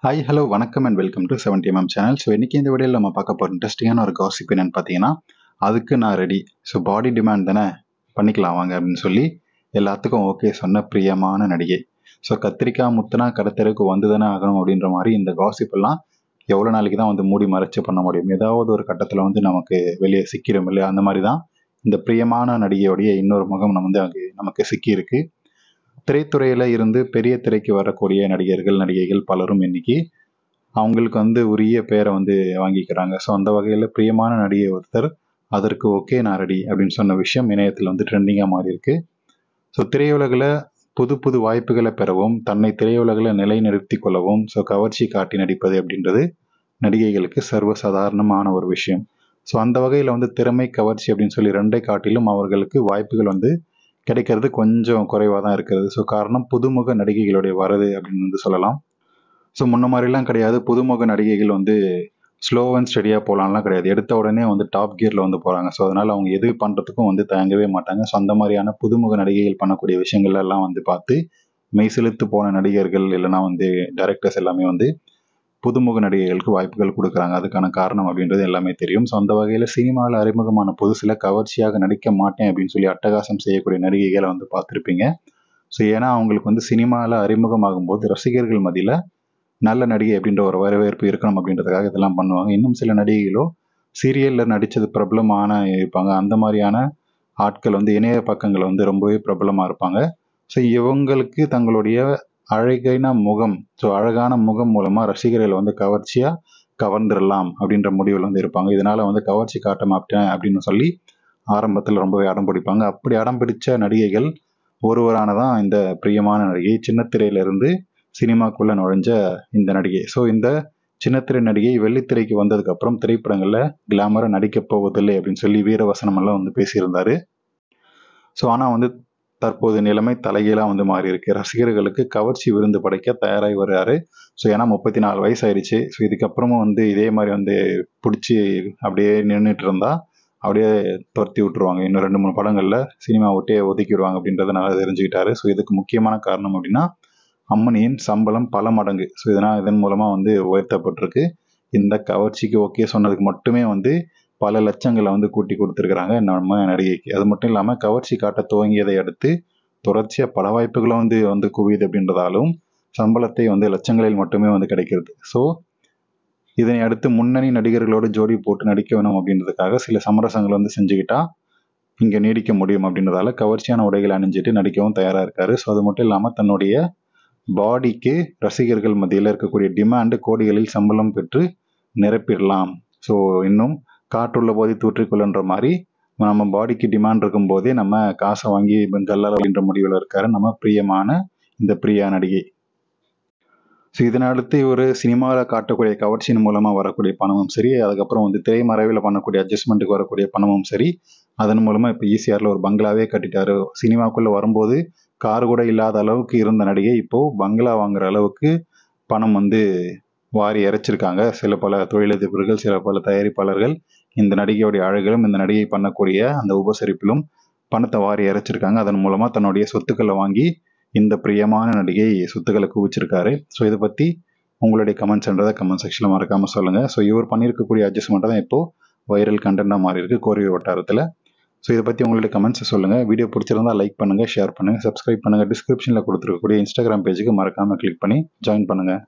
Hi hello வணக்கம் and welcome to 70mm channel. So இன்றைக்கி இந்த வீடியோவில் நம்ம பார்க்க போகிற இன்ட்ரெஸ்டிங்கான ஒரு காசிப் என்னென்னு பார்த்தீங்கன்னா, அதுக்கு நான் ரெடி. ஸோ பாடி டிமாண்ட் தானே, பண்ணிக்கலாம் வாங்க அப்படின்னு சொல்லி எல்லாத்துக்கும் ஓகே சொன்ன பிரியமான நடிகை. ஸோ கத்திரிக்காய் முத்துனா கடத்தருக்கு வந்து தானே ஆகணும் அப்படின்ற மாதிரி இந்த காசிப்பெல்லாம் எவ்வளோ நாளைக்கு தான் வந்து மூடி மறைச்சு பண்ண முடியும். ஏதாவது ஒரு கட்டத்தில் வந்து நமக்கு வெளியே சிக்கிடும் இல்லையா, அந்த மாதிரி தான் இந்த பிரியமான நடிகையோடைய இன்னொரு முகம் நமக்கு சிக்கியிருக்கு. திரைத்துறையில் இருந்து பெரிய திரைக்கு வரக்கூடிய நடிகர்கள் நடிகைகள் பலரும் இன்னைக்கு அவங்களுக்கு வந்து உரிய பேரை வந்து வாங்கிக்கிறாங்க. ஸோ அந்த வகையில் பிரியமான நடிகை ஒருத்தர் அதற்கு ஓகே நான் ரெடி அப்படின்னு சொன்ன விஷயம் இணையத்தில் வந்து ட்ரெண்டிங்காக மாறி இருக்கு. ஸோ திரையுலகில் புது புது வாய்ப்புகளை பெறவும் தன்னை திரையுலகில் நிலைநிறுத்தி கொள்ளவும் ஸோ கவர்ச்சி காட்டி நடிப்பது அப்படின்றது நடிகைகளுக்கு சர்வசாதாரணமான ஒரு விஷயம். ஸோ அந்த வகையில் வந்து திறமை கவர்ச்சி அப்படின்னு சொல்லி ரெண்டை காட்டிலும் அவர்களுக்கு வாய்ப்புகள் வந்து கிடைக்கிறது கொஞ்சம் குறைவாக தான் இருக்கிறது. ஸோ காரணம் புதுமுக நடிகைகளுடைய வரது அப்படின்னு வந்து சொல்லலாம். ஸோ முன்ன மாதிரிலாம் கிடையாது. புதுமுக நடிகைகள் வந்து ஸ்லோ அண்ட் ஸ்டடியாக போகலான்லாம் கிடையாது. எடுத்த உடனே வந்து டாப் கியரில் வந்து போகிறாங்க. ஸோ அதனால் அவங்க எது பண்ணுறதுக்கும் வந்து தயங்கவே மாட்டாங்க. ஸோ அந்த மாதிரியான புதுமுக நடிகைகள் பண்ணக்கூடிய விஷயங்கள் எல்லாம் வந்து பார்த்து மெய் செலுத்து போன நடிகர்கள் இல்லைனா வந்து டைரக்டர்ஸ் எல்லாமே வந்து புதுமுக நடிகைகளுக்கு வாய்ப்புகள் கொடுக்குறாங்க. அதுக்கான காரணம் அப்படின்றது எல்லாமே தெரியும். ஸோ அந்த வகையில் சினிமாவில் அறிமுகமான புதுசில் கவர்ச்சியாக நடிக்க மாட்டேன் அப்படின்னு சொல்லி அட்டகாசம் செய்யக்கூடிய நடிகைகளை வந்து பார்த்துருப்பீங்க. ஸோ ஏன்னா அவங்களுக்கு வந்து சினிமாவில் அறிமுகமாகும் போது ரசிகர்கள் மத்தியில் நல்ல நடிகை அப்படின்ற ஒரு வரவேற்பு இருக்கணும் அப்படின்றதுக்காக இதெல்லாம் பண்ணுவாங்க. இன்னும் சில நடிகைகளோ சீரியலில் நடித்தது பிரபலமான இருப்பாங்க. அந்த மாதிரியான ஆட்கள் வந்து இணைய பக்கங்கள் வந்து ரொம்பவே பிரபலமாக இருப்பாங்க. ஸோ இவங்களுக்கு தங்களுடைய அழகான முகம் அழகான முகம் மூலமாக ரசிகர்களை வந்து கவர்ச்சியாக கவர்ந்துடலாம் அப்படின்ற முடிவில் வந்து இருப்பாங்க. இதனால் வந்து கவர்ச்சி காட்ட மாட்டேன் அப்படின்னு சொல்லி ஆரம்பத்தில் ரொம்பவே அடம் பிடிப்பாங்க. அப்படி அடம் பிடித்த நடிகைகள் ஒருவரானதான் இந்த பிரியமான நடிகை. சின்னத்திரையிலிருந்து சினிமாக்குள்ளே நுழைஞ்ச இந்த நடிகை. ஸோ இந்த சின்னத்திரை நடிகை வெள்ளித்திரைக்கு வந்ததுக்கப்புறம் திரைப்படங்களில் கிளாமராக நடிக்கப் போவதில்லை அப்படின்னு சொல்லி வீரவசனம் எல்லாம் வந்து பேசியிருந்தார். ஸோ ஆனால் வந்து தற்போது நிலைமை தலைகீழாக வந்து மாறி இருக்கு. ரசிகர்களுக்கு கவர்ச்சி விருந்து படைக்க தயாராகி வர்றாரு. ஸோ ஏன்னா 34 வயசு ஆயிடுச்சு. ஸோ இதுக்கப்புறமும் வந்து இதே மாதிரி வந்து பிடிச்சி அப்படியே நின்றுட்டு இருந்தால் அப்படியே துரத்தி விட்டுருவாங்க. இன்னும் 2-3 படங்களில் சினிமா விட்டே ஒதுக்கிடுவாங்க அப்படின்றத நல்லா தெரிஞ்சுக்கிட்டாரு. ஸோ இதுக்கு முக்கியமான காரணம் அப்படின்னா அம்மனியின் சம்பளம் பல மடங்கு. ஸோ இதன் மூலமாக வந்து உயர்த்தப்பட்டிருக்கு. இந்த கவர்ச்சிக்கு ஓகே சொன்னதுக்கு மட்டுமே வந்து பல லட்சங்களை வந்து கூட்டி கொடுத்துருக்குறாங்க நம்ம நடிகைக்கு. அது மட்டும் இல்லாமல் கவர்ச்சி காட்ட துவங்கியதை அடுத்து தொடர்ச்சியாக பல வாய்ப்புகளும் வந்து குவியுது அப்படின்றதாலும் சம்பளத்தை வந்து லட்சங்களில் மட்டுமே வந்து கிடைக்கிறது. ஸோ இதனை அடுத்து முன்னணி நடிகர்களோடு ஜோடி போட்டு நடிக்க வேணும் அப்படின்றதுக்காக சில சமரசங்களை வந்து செஞ்சுக்கிட்டா இங்கே நீடிக்க முடியும் அப்படின்றதால கவர்ச்சியான உடைகளை அணிஞ்சிட்டு நடிக்கவும் தயாராக இருக்காரு. ஸோ அது மட்டும் இல்லாமல் தன்னுடைய பாடிக்கு ரசிகர்கள் மத்தியில் இருக்கக்கூடிய டிமாண்டு கோடிகளில் சம்பளம் பெற்று நிரப்பிடலாம். ஸோ இன்னும் காற்றுள்ள போதே தூற்றிக்கொள்ளுன்ற மாதிரி நம்ம பாடிக்கு டிமாண்ட் இருக்கும் போதே நம்ம காசை வாங்கி கல்லால் அப்படின்ற முடிவில் இருக்காரு நம்ம பிரியமான இந்த பிரியா நடிகை. ஸோ இதனடுத்து இவர் சினிமாவில் காட்டக்கூடிய கவர்ச்சியின் மூலமாக வரக்கூடிய பணமும் சரி, அதுக்கப்புறம் வந்து திரைமறைவில் பண்ணக்கூடிய அட்ஜஸ்ட்மெண்ட்டுக்கு வரக்கூடிய பணமும் சரி, அதன் மூலமாக இப்போ ஈசிஆரில் ஒரு பங்களாவே கட்டிட்டாரு. சினிமாக்குள்ளே வரும்போது கார் கூட இல்லாத அளவுக்கு இருந்த நடிகை இப்போது பங்களா வாங்குற அளவுக்கு பணம் வந்து வாரி இறைச்சிருக்காங்க. சில பல தொழிலதிபர்கள், சில பல தயாரிப்பாளர்கள் இந்த நடிகையோடைய அழகிலும் இந்த நடிகை பண்ணக்கூடிய அந்த உபசரிப்பிலும் பணத்தை வாரி இறைச்சிருக்காங்க. அதன் மூலமாக தன்னுடைய சொத்துக்களை வாங்கி இந்த பிரியமான நடிகை சொத்துக்களை குவிச்சிருக்காரு. ஸோ இதை பற்றி உங்களுடைய கமெண்ட்ஸ்ன்றதை கமெண்ட் செக்ஷனில் மறக்காமல் சொல்லுங்கள். ஸோ இவர் பண்ணியிருக்கக்கூடிய அட்ஜஸ்ட்மெண்ட்டை தான் இப்போது வைரல் கண்டென்ட்டாக மாறி இருக்கு கோரியூர் வட்டாரத்தில். ஸோ இதை பற்றி உங்களுடைய கமெண்ட்ஸை சொல்லுங்கள். வீடியோ பிடிச்சிருந்தால் லைக் பண்ணுங்கள், ஷேர் பண்ணுங்கள், சப்ஸ்கிரைப் பண்ணுங்கள். டிஸ்கிரிப்ஷனில் கொடுத்துருக்கக்கூடிய இன்ஸ்டாகிராம் பேஜுக்கு மறக்காமல் கிளிக் பண்ணி ஜாயின் பண்ணுங்கள்.